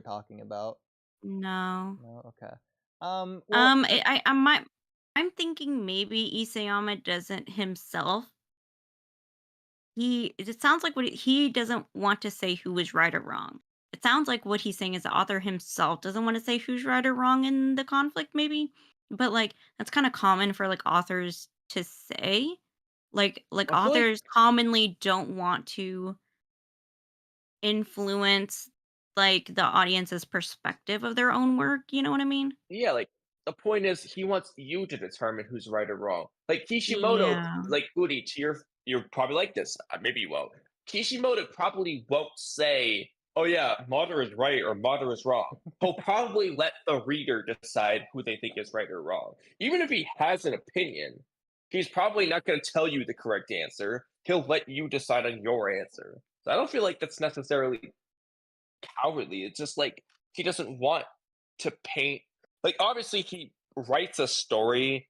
talking about. No. No? Okay. Well, I'm thinking maybe Isayama doesn't himself. It sounds like he doesn't want to say who is right or wrong. It sounds like what he's saying is the author himself doesn't want to say who's right or wrong in the conflict, maybe. But like that's kind of common for like authors to say. Like I feel like authors commonly don't want to influence like the audience's perspective of their own work. You know what I mean? yeah, like the point is he wants you to determine who's right or wrong. Like Kishimoto, Yeah. like Oodie, to your you're probably like this. Maybe you won't. Kishimoto probably won't say, "Oh yeah, Madara is right or Madara is wrong." He'll probably let the reader decide who they think is right or wrong. Even if he has an opinion, he's probably not going to tell you the correct answer. He'll let you decide on your answer. So I don't feel like that's necessarily cowardly. It's just like he doesn't want to paint like obviously he writes a story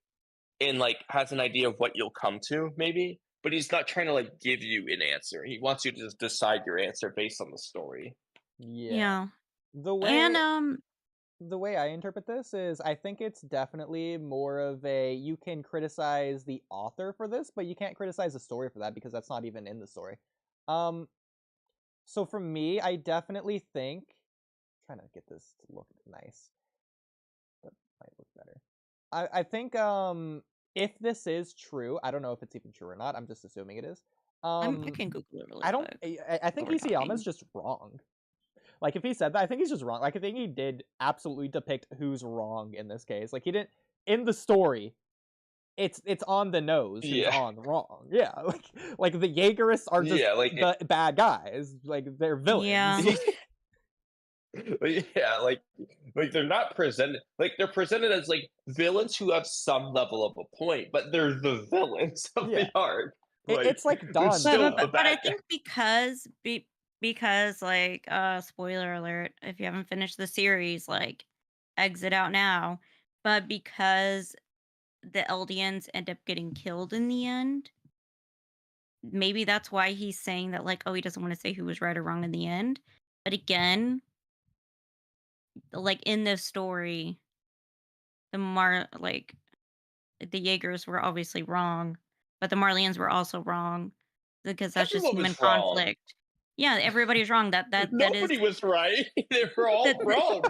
and like has an idea of what you'll come to maybe, but he's not trying to like give you an answer. He wants you to just decide your answer based on the story. yeah. Yeah. The And way the way I interpret this is I think it's definitely more of a you can criticize the author for this, but you can't criticize the story for that because that's not even in the story. Um so for me, I definitely think trying to get this to look nice. That might look better. I think if this is true, I don't know if it's even true or not. I'm just assuming it is. I Um can Google it really I don't quick I while think we're Isayama's talking. just wrong. Like if he said that, I think he's just wrong. Like I think he did absolutely depict who's wrong in this case. Like he didn't in the story. It's on the nose who's Yeah. on wrong. Yeah, like the Jaegerists are just Yeah, like the bad guys. Like they're villains. Yeah. yeah, like they're not presented like they're presented as like villains who have some level of a point, but they're the villains of Yeah, the arc. Like it's like they're Dawn But still but the too. but but I bad guy. think because, like, spoiler alert, if you haven't finished the series, like, exit out now. But because the Eldians end up getting killed in the end, maybe that's why he's saying that, like, oh, he doesn't wanna say who was right or wrong in the end. But again, like, in this story, like, the Jaegers were obviously wrong, but the Marleyans were also wrong because that's just Everyone human was wrong. conflict. Yeah, everybody's wrong. That is Nobody was right. They were all that wrong.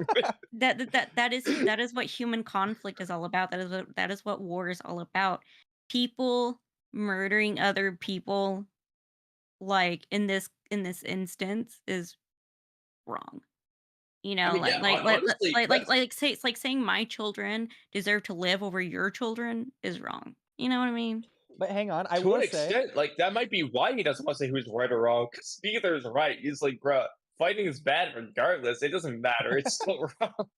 that is what human conflict is all about. That is what war is all about. People murdering other people, like in this instance, is wrong. You I know, mean, yeah, honestly, that's say it's like saying my children deserve to live over your children is wrong. You know what I mean? But hang on, I to an will say extent, like that might be why he doesn't want to say who's right or wrong, because neither is right. He's like, bruh, fighting is bad regardless. It doesn't matter. It's still wrong.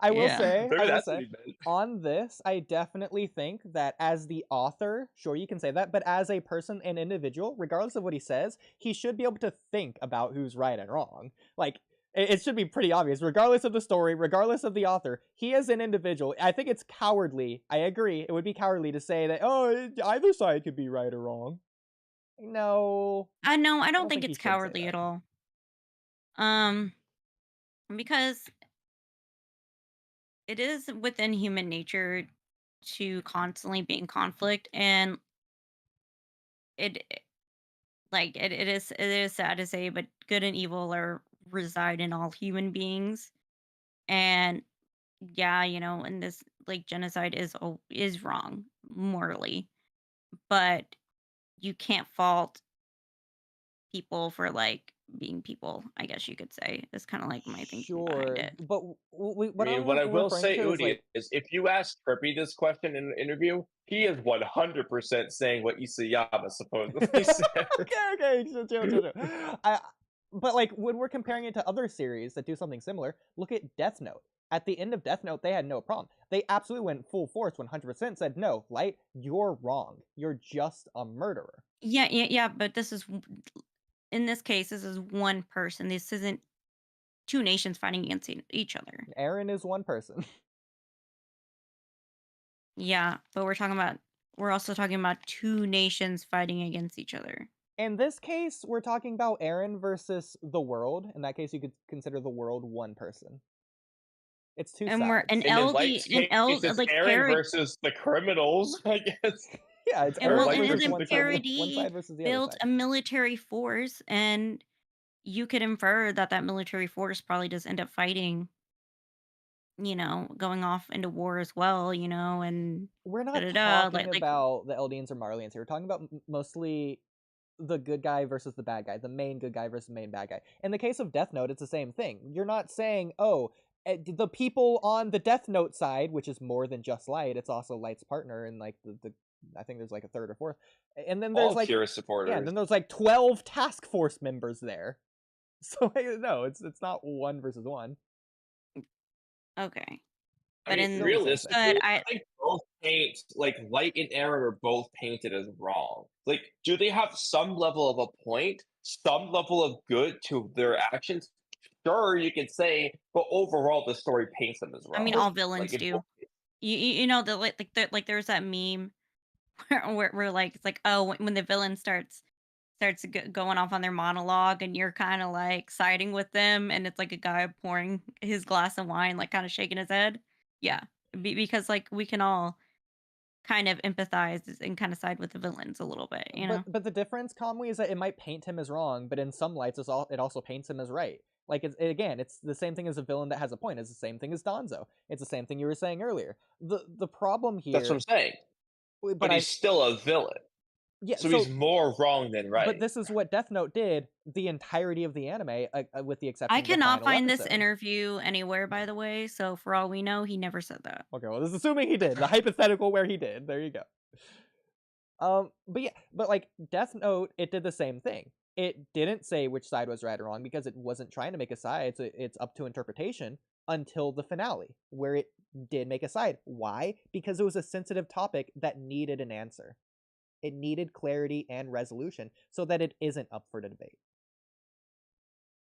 I will Yeah. say, I Maybe will that's what say, he meant. on this, I definitely think that as the author, sure you can say that, but as a person and individual, regardless of what he says, he should be able to think about who's right and wrong. Like, it should be pretty obvious, regardless of the story, regardless of the author. He as an individual, I think it's cowardly. I agree. It would be cowardly to say that, oh, either side could be right or wrong. No, I know, I I don't don't think think he it's should say cowardly that. at all. Um, because it is within human nature to constantly be in conflict, and it it is sad to say, but good and evil are reside in all human beings. And yeah, and this like genocide is wrong morally, but you can't fault people for like being people. I guess you could say is kind of like my thinking behind Sure, it. but I what mean, I'm what I will referring say, to is Udi, like is if you ask Kirby this question in an interview, he is 100% saying what Isayama supposedly said. okay, chill. I, but like when we're comparing it to other series that do something similar, look at Death Note. At the end of Death Note, they had no problem. They absolutely went full force, 100%. Said no, Light, you're wrong. You're just a murderer. Yeah, but in this case, this is one person. This isn't two nations fighting against each other. Eren is one person. Yeah, but we're also talking about two nations fighting against each other. In this case, we're talking about EREN versus the world. In that case, you could consider the world one person. It's two And we're sides. an And in LD, Light's an case, L it's like EREN parody. versus the criminals, I guess. Yeah, it's And Or EREN Light and versus versus then one the side, criminals. one parody side versus the other built side. a military force, and you could infer that that military force probably does end up fighting, going off into war as well, and We're da not da da. talking Like about the Eldians or Marleyans here. We're talking about mostly the good guy versus the bad guy, the main good guy versus the main bad guy. In the case of Death Note, it's the same thing. You're not saying, oh, the people on the Death Note side, which is more than just Light, it's also Light's partner, and like the I think there's like a third or fourth, and then there's All like Kira supporters. yeah, and then there's like 12 task force members there. So no, it's not one versus one. okay, I but mean, in realistically, but I think both paint, like Light and EREN, are both painted as wrong. Like, do they have some level of a point, some level of good to their actions? Sure, you could say, but overall, the story paints them as I wrong. mean, all Like, villains in do. both- You know that like there's that meme where like it's like, oh, when the villain starts going off on their monologue, and you're kind of like siding with them, and it's like a guy pouring his glass of wine, like kind of shaking his head. Yeah, because like we can all kind of empathize and kind of side with the villains a little bit, But the difference, Kamui, is that it might paint him as wrong, but in some lights, it also paints him as right. Like it's the same thing as a villain that has a point. It's the same thing as Donzo. It's the same thing you were saying earlier. The problem here, That's what I'm saying. but But he's still a villain. yeah, So he's more wrong than right. But this is what Death Note did the entirety of the anime, with the exception I of the cannot final find this episode. interview anywhere, by the way. So for all we know, he never said that. Okay, well, this is assuming he did. The hypothetical where he did. There you go. But yeah, but like Death Note, it did the same thing. It didn't say which side was right or wrong because it wasn't trying to make a side. It's up to interpretation until the finale, where it did make a side. Why? Because it was a sensitive topic that needed an answer. It needed clarity and resolution so that it isn't up for debate.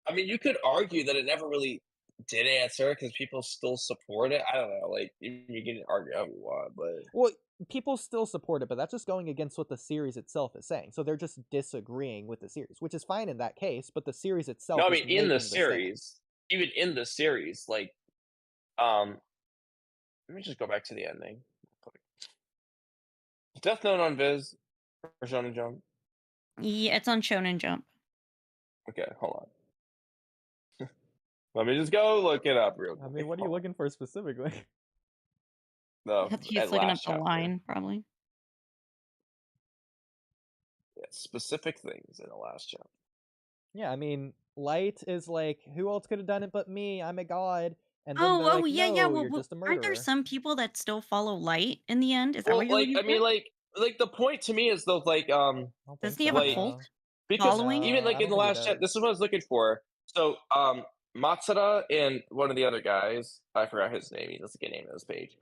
I mean, you could argue that it never really did answer because people still support it. I don't know. Like, you can argue how you want, but Well, people still support it, but that's just going against what the series itself is saying. So they're just disagreeing with the series, which is fine in that case. But the series itself, no, I is mean, in the making stand. series, even in the series, like, let me just go back to the ending. Death Note on Viz or Shonen Jump. Yeah, it's on Shonen Jump. Okay, hold on. Let me just go look it up real quick. I mean, what are you looking for specifically? No, He's at looking up last the chapter. line, probably. Yeah, specific things in the last chapter. Yeah, I mean, Light is like, who else could have done it but me? I'm a god. And then they're Oh, like, yeah, no, yeah. you're just a murderer. Aren't there some people that still follow Light in the end? Is that Well, what you're like, looking I mean, for? like the point to me is though, like, I don't Doesn't think he have so, a like, no. cult because following? even like I in the don't think he last does. chat, this is what I was looking for. So, Matsuda and one of the other guys, I forgot his name. He doesn't get name on this page.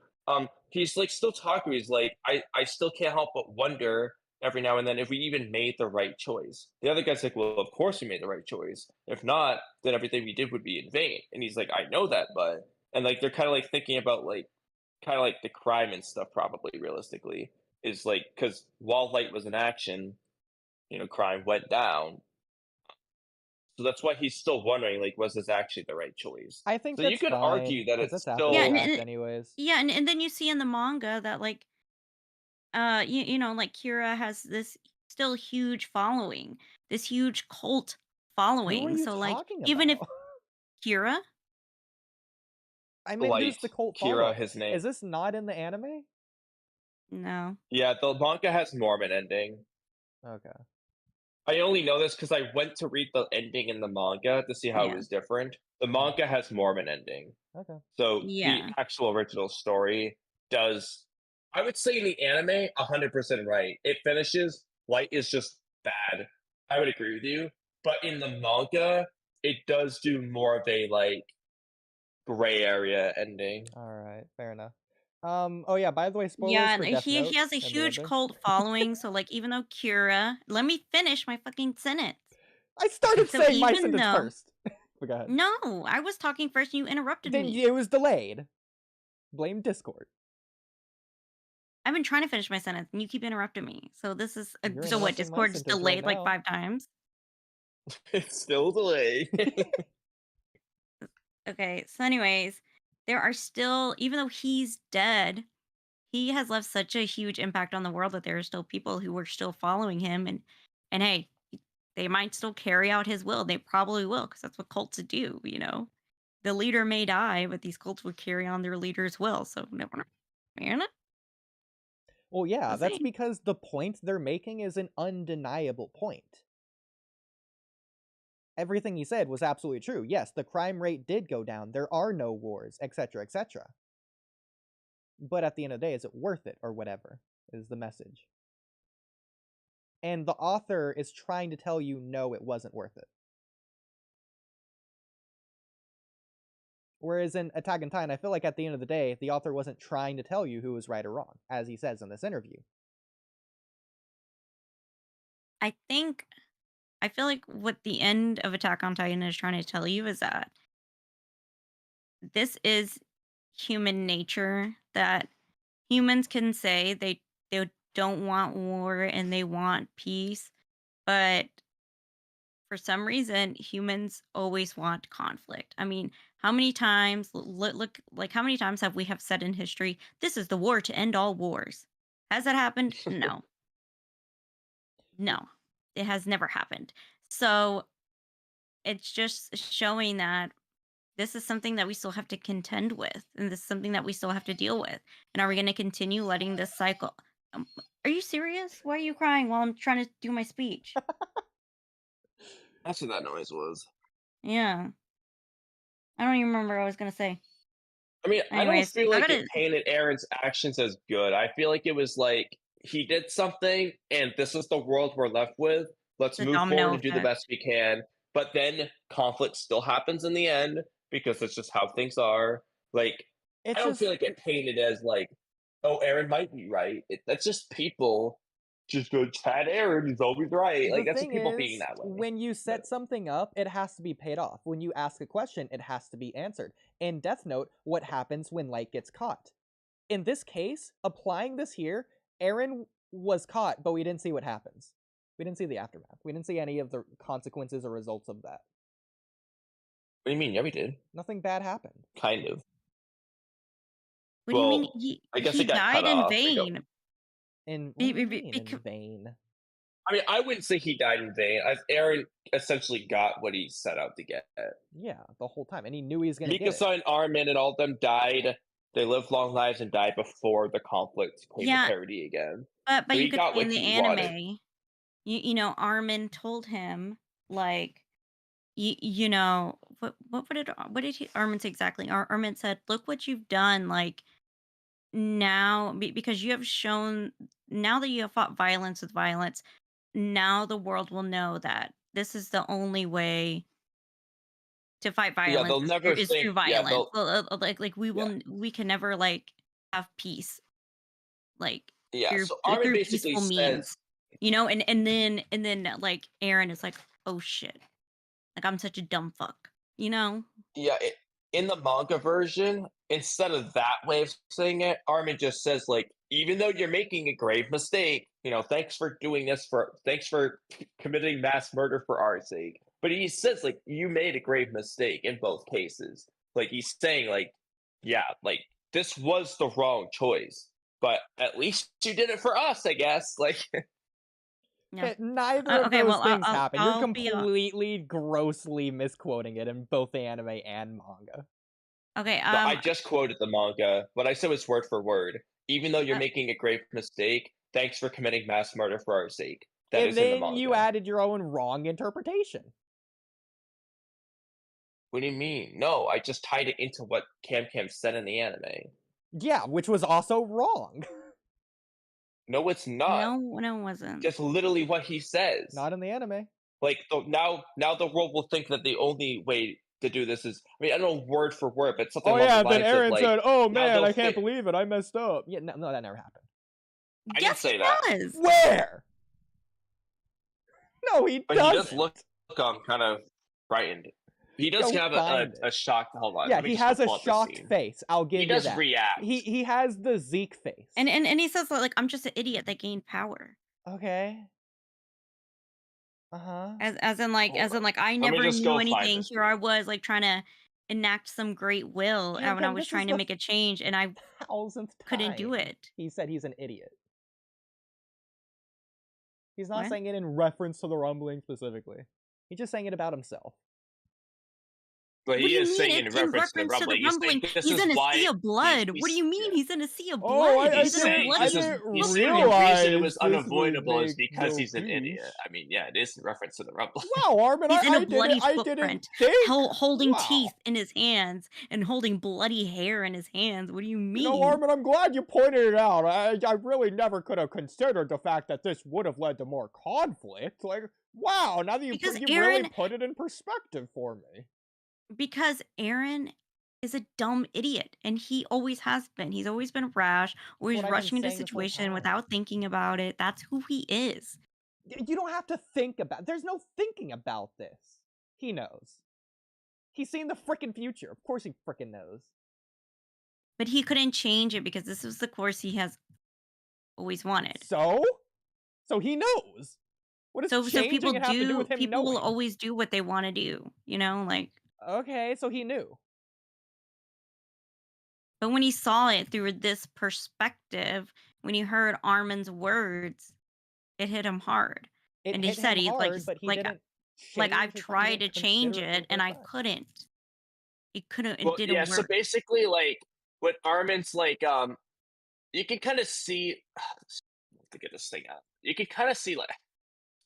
He's like still talking. He's like, I still can't help but wonder every now and then if we even made the right choice. The other guy's like, well, of course we made the right choice. If not, then everything we did would be in vain. And he's like, I know that, but and like they're kind of like thinking about like kind of like the crime and stuff. Probably realistically is like because while Light was in action, crime went down. So that's why he's still wondering, like, was this actually the right choice? I think So that's you could fine, argue that 'cause it's that's after still. the Yeah, fact anyways. Yeah, and then you see in the manga that like like Kira has this still huge following, this huge cult Who are following. you So like talking even if about? Kira, I mean, who's Light, the cult Kira, following? his name. Is this not in the anime? no. Yeah, the manga has Norman ending. Okay. I only know this because I went to read the ending in the manga to see how Yeah. it was different. The manga has Mormon ending. Okay. So Yeah. the actual original story does, I would say in the anime, 100% right. It finishes, Light is just bad. I would agree with you. But in the manga, it does do more of a like gray area ending. All right, fair enough. Oh yeah, by the way, spoilers Yeah, for and Death he Note has a and the huge ending. cult following. So like even though Kira, let me finish my fucking sentence. I started So saying my even sentence though- first. But go ahead. No, I was talking first and you interrupted Then me. it was delayed. Blame Discord. I've been trying to finish my sentence, and you keep interrupting me. So this is You're so what? interrupting my Discord's sentence delayed right like now. 5 times. It's still delayed. Okay, so anyways, there are still, even though he's dead, he has left such a huge impact on the world that there are still people who are still following him, and hey, they might still carry out his will. They probably will, because that's what cults do. The leader may die, but these cults would carry on their leader's will. So never know. You know? Well, yeah, Just that's saying. because the point they're making is an undeniable point. Everything he said was absolutely true. Yes, the crime rate did go down. There are no wars, etc., etc. But at the end of the day, is it worth it or whatever is the message. And the author is trying to tell you, no, it wasn't worth it. Whereas in Attack on Titan, I feel like at the end of the day, the author wasn't trying to tell you who was right or wrong, as he says in this interview. I feel like what the end of Attack on Titan is trying to tell you is that this is human nature, that humans can say they don't want war and they want peace, but for some reason humans always want conflict. I mean, how many times look like how many times have we have said in history, this is the war to end all wars? Has that happened? No. No. It has never happened. So it's just showing that this is something that we still have to contend with, and this is something that we still have to deal with. And are we going to continue letting this cycle? Are you serious? Why are you crying while I'm trying to do my speech? That's what that noise was. Yeah. I don't even remember what I was going to say. I mean, I don't Anyways, feel I like gotta. it painted Aaron's actions as good. I feel like it was like he did something, and this is the world we're left with. Let's The move domino forward and do the effect. best we can. But then conflict still happens in the end because that's just how things are. Like, It's I don't just feel like it painted as like, oh, Aaron might be right. That's just people just go, Chad Aaron is always right. the Like, that's just thing people being is, that way. when you set something up, it has to be paid off. When you ask a question, it has to be answered. In Death Note, what happens when Light gets caught? In this case, applying this here, Aaron was caught, but we didn't see what happens. We didn't see the aftermath. We didn't see any of the consequences or results of that. What do you mean? Yeah, we did. Nothing bad happened. Kind of. What do you mean? Well, I guess He it got died cut in off. vain. In what Be- do you be- mean be- in vain? I mean, I wouldn't say he died in vain. Aaron essentially got what he set out to get. Yeah, the whole time, and he knew he was gonna get it. Mikasa and Armin and all of them died. They lived long lives and died before the conflict came Yeah. to parody again. But So you he could got see in what the he wanted. anime, Armin told him, like, you know, what did Armin say exactly? Armin said, "Look what you've done, like, now because you have shown, now that you have fought violence with violence, now the world will know that this is the only way to fight Yeah, violence they'll never is think. through Yeah, violence. they'll. Like we can never like have peace like Yeah. through So Armin basically peaceful means, says, and then like Aaron is like, oh shit, like I'm such a dumb fuck, yeah, in the manga version, instead of that way of saying it, Armin just says like, even though you're making a grave mistake, thanks for doing this thanks for committing mass murder for our sake. But he says like, you made a grave mistake in both cases. Like he's saying like, yeah, like this was the wrong choice, but at least you did it for us, I guess. Like, Yeah. Neither of Okay, those well, things happen. You're I'll be completely grossly misquoting it in both the anime and manga. okay. no, I just quoted the manga. What I said was word for word. Even though you're Uh, making a grave mistake, thanks for committing mass murder for our sake. That And is in the then you manga. added your own wrong interpretation. What do you mean? No, I just tied it into what Camcam said in the anime. Yeah, which was also wrong. No, it's not. no, it wasn't. Just literally what he says. Not in the anime. Like now the world will think that the only way to do this is. I mean, I don't know word for word, but something Oh along yeah, the then lines Aaron of like. said, "Oh now man, they'll I can't think- believe it. I messed up." Yeah, no, that never happened. I didn't Yes, say he that. does. Where? No, he But he doesn't. does look kind of frightened. He does Go have find a it. shocked. Hold on. Yeah, let me he just has a pull up the shocked scene. face. I'll give He you does that. react. He has the Zeke face. And he says that, like, I'm just an idiot that gained power. Okay. Uh-huh. As in like Hold on. I me never just knew go find anything. this Here I scene. was like trying to enact some great will when I Camcam, was this is trying to the make a change and I 1000th couldn't do time it. he said he's an idiot. He's not What? saying it in reference to the rumbling specifically. He's just saying it about himself. But What do he you is mean saying it's in in reference to the reference to the rumbling. He's saying rumbling? this He's is in a why sea of blood. he's- What do you mean yeah. he's in a sea of Oh, blood? I He's He's in a saying bloody. this is didn't he's saying the reason it realize was this would unavoidable is make because no he's an idiot. peace. I mean, yeah, it is in reference to the rumbling. Wow, Armin, He's in a I bloody didn't footprint, think. holding Wow. teeth in his hands and holding bloody hair in his hands. What do you mean? You know, Armin, I'm glad you pointed it out. I really never could have considered the fact that this would have led to more conflict. Like, wow, now that you Because really EREN, put it in perspective for me. because EREN is a dumb idiot, and he always has been. He's always been rash, always what I've been rushing into a saying this whole situation time. without thinking about it. That's who he is. You don't have to think about. There's no thinking about this. He knows. He's seen the frickin' future. Of course he frickin' knows. But he couldn't change it because this was the course he has always wanted. So he knows. What does So people changing it have to do with him people will knowing? always do what they want to do, you know, like. Okay, so he knew. But when he saw it through this perspective, when he heard Armin's words, it hit him hard. It And he hit said him he hard, but he didn't like change I've it, he tried to didn't change consider it for and I effect. couldn't. It couldn't. It Well, didn't yeah, work. so basically, like, what Armin's like, you can kind of see to get this thing out. You can kind of see, like,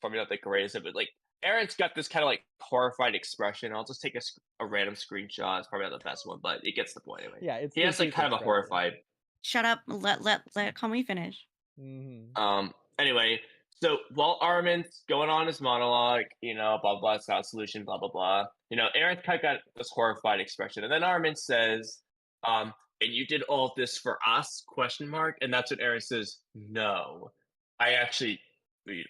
probably not the greatest of it, like, Aaron's got this kind of like horrified expression. I'll just take a random screenshot. It's probably not the best one, but it gets the point anyway. Yeah, it's He the has like teeth kind of a expression. horrified. Shut up. Let Kamui finish. Mm-hmm. Anyway, so while Armin's going on his monologue, you know, blah blah, it's not a solution, blah blah blah. You know, Aaron kind of got this horrified expression, and then Armin says, "And you did all of this for us?" Question mark. And that's when Aaron says, "No, I actually."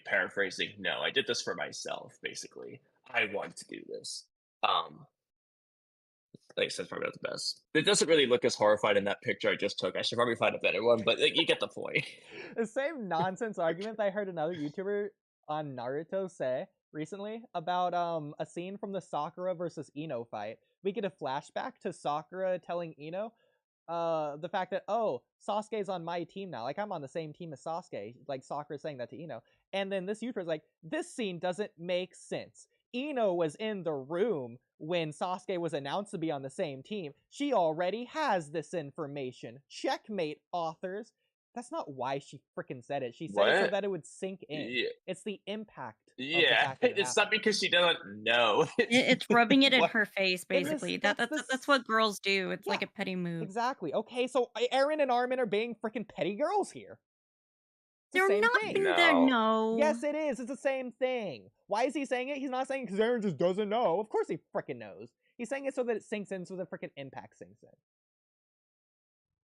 Paraphrasing, no, I did this for myself. Basically, I wanted to do this. Like I said, probably not the best. It doesn't really look as horrified in that picture I just took. I should probably find a better one, but like, you get the point. The same nonsense argument I heard another YouTuber on Naruto say recently about a scene from the Sakura versus Ino fight. We get a flashback to Sakura telling Ino the fact that, oh, Sasuke's on my team now. Like, I'm on the same team as Sasuke. Like, Sakura saying that to Ino. And then this YouTuber's like, this scene doesn't make sense. Ino was in the room when Sasuke was announced to be on the same team. She already has this information. Checkmate, authors. That's not why she freaking said it. She said it so that it would sink in. Yeah. It's the impact. Yeah, it's not because she doesn't know. It's rubbing it in What- her face, basically. That's what girls do. It's like a petty move. Exactly. Okay, so Eren and Armin are being freaking petty girls here. It's the They're same not. thing. No. Yes, it is. It's the same thing. Why is he saying it? He's not saying because Eren just doesn't know. Of course he freaking knows. He's saying it so that it sinks in, so the freaking impact sinks in.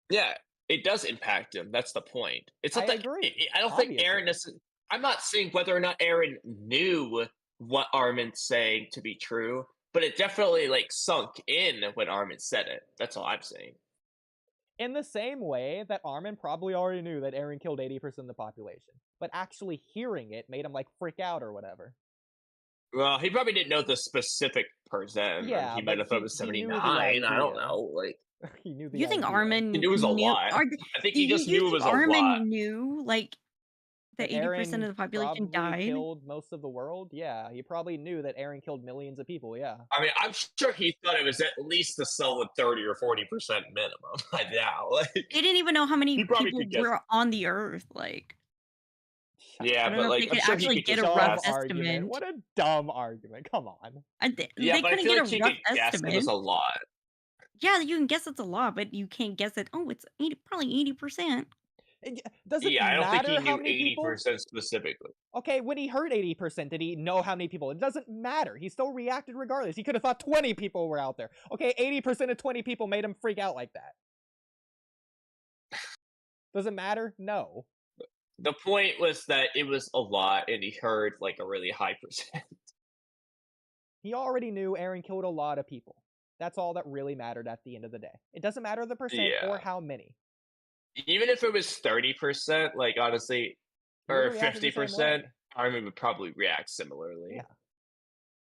Yeah, it does impact him. That's the point. It's not I agree. I don't think Aaron is. I'm not saying whether or not Aaron knew what Armin's saying to be true, but it definitely like sunk in when Armin said it. That's all I'm saying. In the same way that Armin probably already knew that Eren killed 80% of the population, but actually hearing it made him like freak out or whatever. Well, he probably didn't know the specific percent. Yeah, he might have thought it was 79. I don't know. Like, he knew the You think idea. Armin he knew it was a lot. I think he just knew it was a Armin lot. knew like that 80% of the population probably died. Killed most of the world. Yeah, he probably knew that Eren killed millions of people. Yeah. I mean, I'm sure he thought it was at least a solid 30 or 40% minimum by now. Like, He didn't even know how many He probably people could guess. were on the earth. Like, yeah, I don't but know if like, they I'm could sure actually he could get a just rough guess. estimate. What a dumb argument. Come on. Yeah, they but I couldn't feel get like he a rough could guess it was estimate. a lot. Yeah, you can guess it's a lot, but you can't guess it. Oh, it's probably 80%. Does it Yeah, I don't think matter he how knew many people? 80% specifically. Okay, when he heard 80%, did he know how many people? It doesn't matter. He still reacted regardless. He could have thought 20 people were out there. Okay, 80% of 20 people made him freak out like that. Does it matter? No. The point was that it was a lot, and he heard like a really high percent. He already knew Eren killed a lot of people. That's all that really mattered at the end of the day. It doesn't matter the percent or Yeah. how many. Even if it was 30%, like honestly, He would've or reacted the same 50%, way. Armin would probably react similarly. Yeah.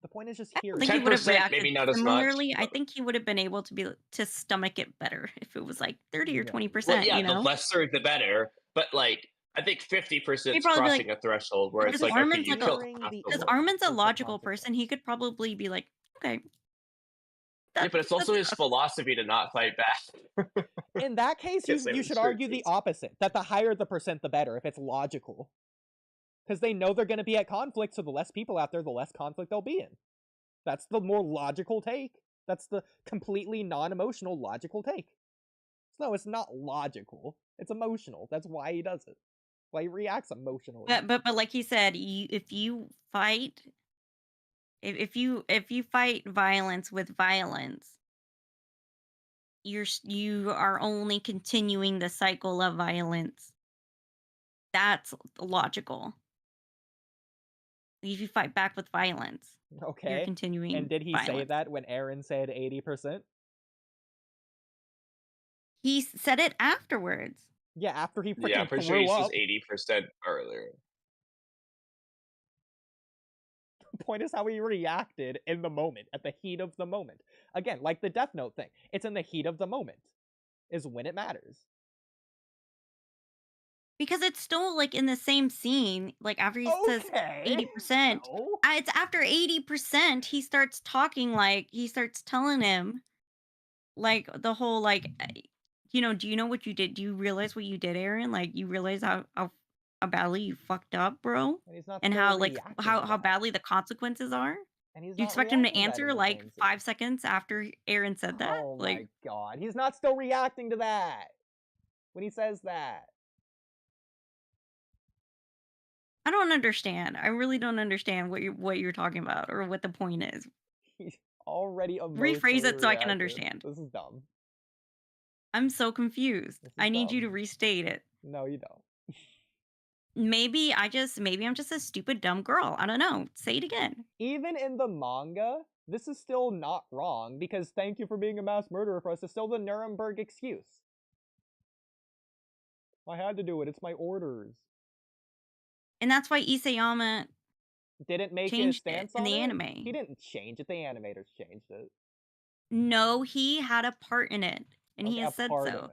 The point is just I hearing. don't think he would have 10%, reacted maybe not as much, similarly. I but- think he would have been able to stomach it better if it was like 30 or Yeah. 20%. Well, yeah, you know, the lesser the better. But like, I think 50% He'd is probably be crossing a threshold where it's because like, okay, Armin's you like killed Hearing half the the because world. Armin's a is the logical consequence. person. He could probably be like, okay. Yeah, but it's also his enough. philosophy to not fight back. In that case, Can't say you with should argue the assurances. opposite. That the higher the percent, the better, if it's logical. Because they know they're going to be at conflict, so the less people out there, the less conflict they'll be in. That's the more logical take. That's the completely non-emotional logical take. No, it's not logical. It's emotional. That's why he does it. Why he reacts emotionally. But like he said, if you fight, if you fight violence with violence, you are only continuing the cycle of violence. That's logical. If you fight back with violence, you're Okay. continuing. And did he say violence. that when Eren said 80%? He said it afterwards. Yeah, after he freaking Yeah, I'm pretty sure threw he up. says 80% earlier. The point is how he reacted in the moment, at the heat of the moment. Again, like the Death Note thing. It's in the heat of the moment. Is when it matters. Because it's still like in the same scene, like after he says Okay. 80%. No. It's after 80%, he starts talking like he starts telling him like the whole like do you know what you did? Do you realize what you did, Eren? Like you realize how badly you fucked up, bro? And he's not And still how like reacting to how that. badly the consequences are? And he's Do you not expect him to reacting that answer in the like same scene. 5 seconds after Eren said that? Oh Like, my god. He's not still reacting to that. When he says that. I don't understand. I really don't understand what you're talking about or what the point is. He's already Rephrase it so I can reacted. understand. This is dumb. I'm so confused. This is I need you to dumb. restate it. No, you don't. Maybe I'm just a stupid dumb girl. I don't know. Say it again. Even in the manga, this is still not wrong, because thank you for being a mass murderer for us is still the Nuremberg excuse. I had to do it. It's my orders. And that's why Iseyama Didn't make his changed it stance in on the it? anime. He didn't change it. The animators changed it. No, he had a part in it, and he Okay, has a said part so.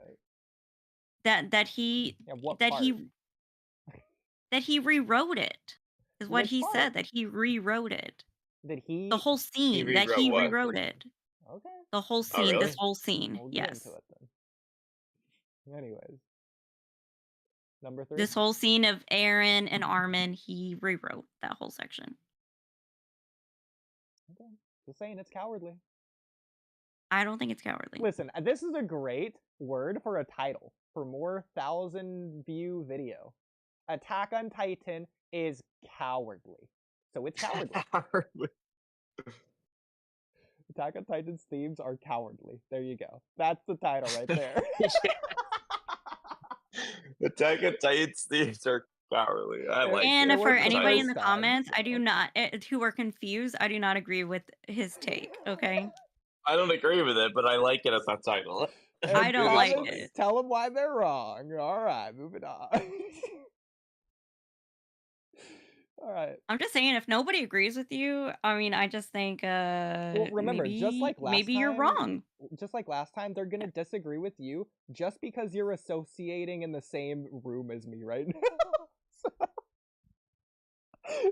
in it. That he Yeah, what that part? he rewrote it. Is what Which he part? said, that he rewrote it. Did he? The whole scene that rewrote he what? rewrote it. Okay. The whole Oh, scene, really? this whole scene. We'll get Yes. into it then. Anyways. Number 3? This whole scene of Eren and ARMIN, he rewrote that whole section. Okay. Just saying, it's cowardly. I don't think it's cowardly. Listen, this is a great word for a title for more 1,000-view video. Attack on Titan is cowardly. So it's cowardly. Attack on Titan's themes are cowardly. There you go. That's the title right there. Attack on Titan's themes are cowardly. I like And it. for worked the anybody in first the time, comments, I do so. not who are confused. I do not agree with his take. Okay, I don't agree with it, but I like it as a title. And I don't like comments, it. Tell them why they're wrong. Alright, moving on. Alright. I'm just saying, if nobody agrees with you, I mean, I just think Well, remember, just like last maybe you're time, wrong. just like last time, they're gonna disagree with you just because you're associating in the same room as me right now. So,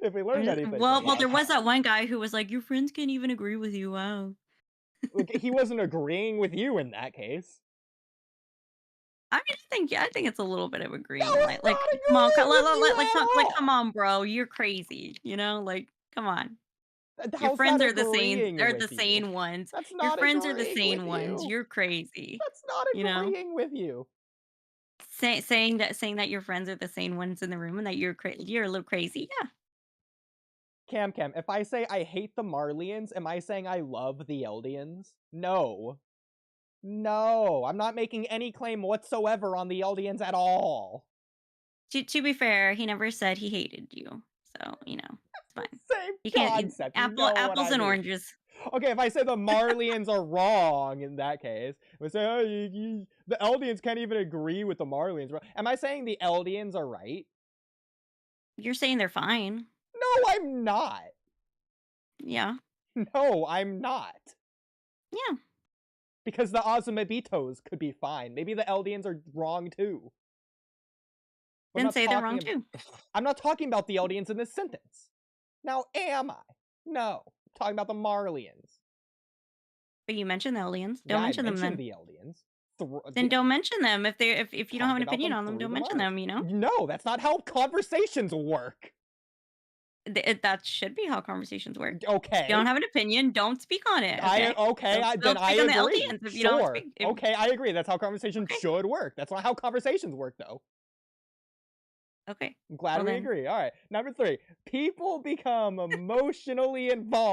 if we learned anything, Well, from there last was that time, one guy who was like, "Your friends can't even agree with you." Wow. like, he wasn't agreeing with you in that case. I mean, I think it's a little bit of agreeing. No, Like, it's come on, not agreeing with you at come all. on, bro, you're crazy. You know, like, come on. Your How's friends that are the sane. agreeing They're with the you? sane ones. That's Your not friends are the agreeing sane with ones. you. You're crazy. That's not You know, agreeing with you. saying that your friends are the sane ones in the room and that you're a little crazy. Yeah. Camcam, if I say I hate the Marleyans, am I saying I love the Eldians? No. No, I'm not making any claim whatsoever on the Eldians at all. To be fair, he never said he hated you. So, you know. fine. Same You can't concept. You know what apples I and mean. oranges. Okay, if I say the Marleyans are wrong in that case, we say, oh, the Eldians can't even agree with the Marleyans. Am I saying the Eldians are right? You're saying they're fine. No, I'm not. Yeah. No, I'm not. Yeah. Because the Azumabitos could be fine. Maybe the Eldians are wrong too. Then say they're wrong too. I'm not talking about the Eldians in this sentence. Now, am I? No. I'm talking about the Marleyans. But you mentioned the Eldians. Don't mention them then. The Eldians. Then don't mention them if you don't have an opinion on them. Don't mention them. You know. No, that's not how conversations work. That should be how conversations work. Okay. If you don't have an opinion, don't speak on it. Okay. Then I agree. The if you don't speak. Okay, I agree. That's how conversations should work. That's not how conversations work, though. Okay. I'm glad we agree. All right. Number 3. People become emotionally involved